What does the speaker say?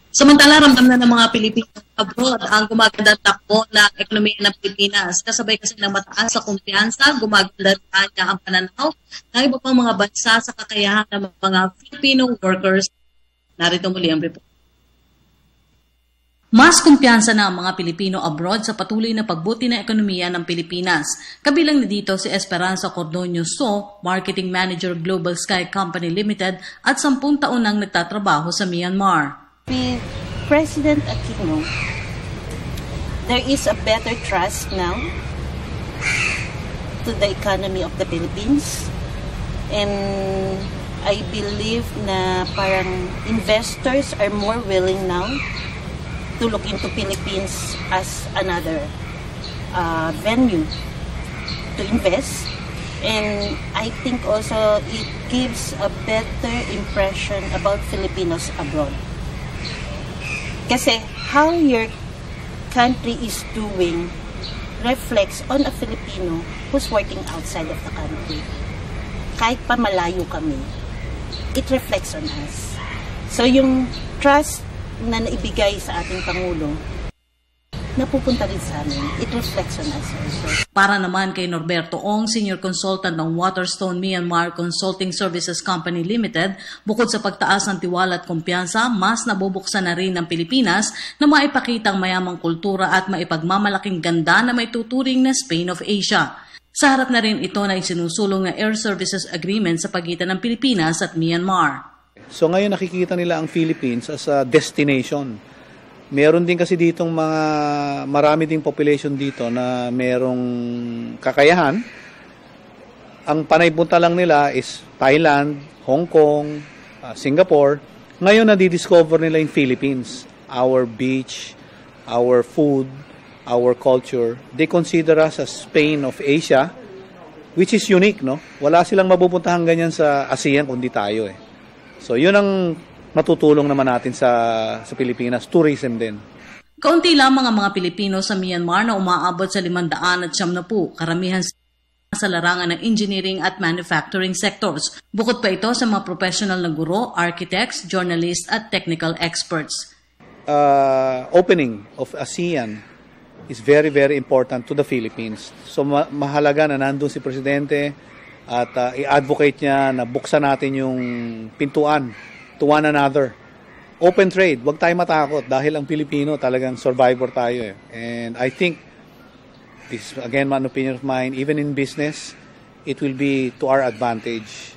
Samantala, ramdam na ng mga Pilipino abroad ang gumagandang takbo ng ekonomiya ng Pilipinas. Kasabay kasi ng mataas sa kumpiyansa, gumaganda niya ang pananaw ng iba pang mga bansa sa kakayahan ng mga Filipino workers. Narito muli ang report. Mas kumpiyansa na ang mga Pilipino abroad sa patuloy na pagbuti ng ekonomiya ng Pilipinas. Kabilang na dito si Esperanza Cordonio So, Marketing Manager Global Sky Company Limited at 10 taon nang nagtatrabaho sa Myanmar. With President Aquino, there is a better trust now to the economy of the Philippines. And I believe na parang investors are more willing now to look into Philippines as another venue to invest. And I think also it gives a better impression about Filipinos abroad. Kasi how your country is doing reflects on a Filipino who's working outside of the country. Kahit pa malayo kami, it reflects on us. So yung trust na naibigay sa ating Pangulo, napupunta rin sa amin. It reflects on us also. Para naman kay Norberto Ong, Senior Consultant ng Waterstone Myanmar Consulting Services Company Limited, bukod sa pagtaas ng tiwala at kumpiyansa, mas nabubuksan na rin ng Pilipinas na maipakitang mayamang kultura at maipagmamalaking ganda na may tuturing na Spain of Asia. Sa harap na rin ito na isinusulong na Air Services Agreement sa pagitan ng Pilipinas at Myanmar. So ngayon nakikita nila ang Philippines as a destination. Meron din kasi ditong marami ding population dito na merong kakayahan. Ang panay punta lang nila is Thailand, Hong Kong, Singapore. Ngayon nadidiscover nila yung Philippines. Our beach, our food, our culture. They consider us as Spain of Asia, which is unique, no? Wala silang mapupuntahan ganyan sa ASEAN kundi tayo eh. So yun ang matutulong naman natin sa Pilipinas, tourism din. Kaunti lamang ang mga Pilipino sa Myanmar na umaabot sa 570, karamihan sa larangan ng engineering at manufacturing sectors. Bukod pa ito sa mga professional na guro, architects, journalists at technical experts. Opening of ASEAN is very, very important to the Philippines. So mahalaga na nandun si Presidente at i-advocate niya na buksan natin yung pintuan to one another. Open trade, wag tayo matakot dahil ang Pilipino talagang survivor tayo eh. And I think, this is again one opinion of mine, even in business, it will be to our advantage.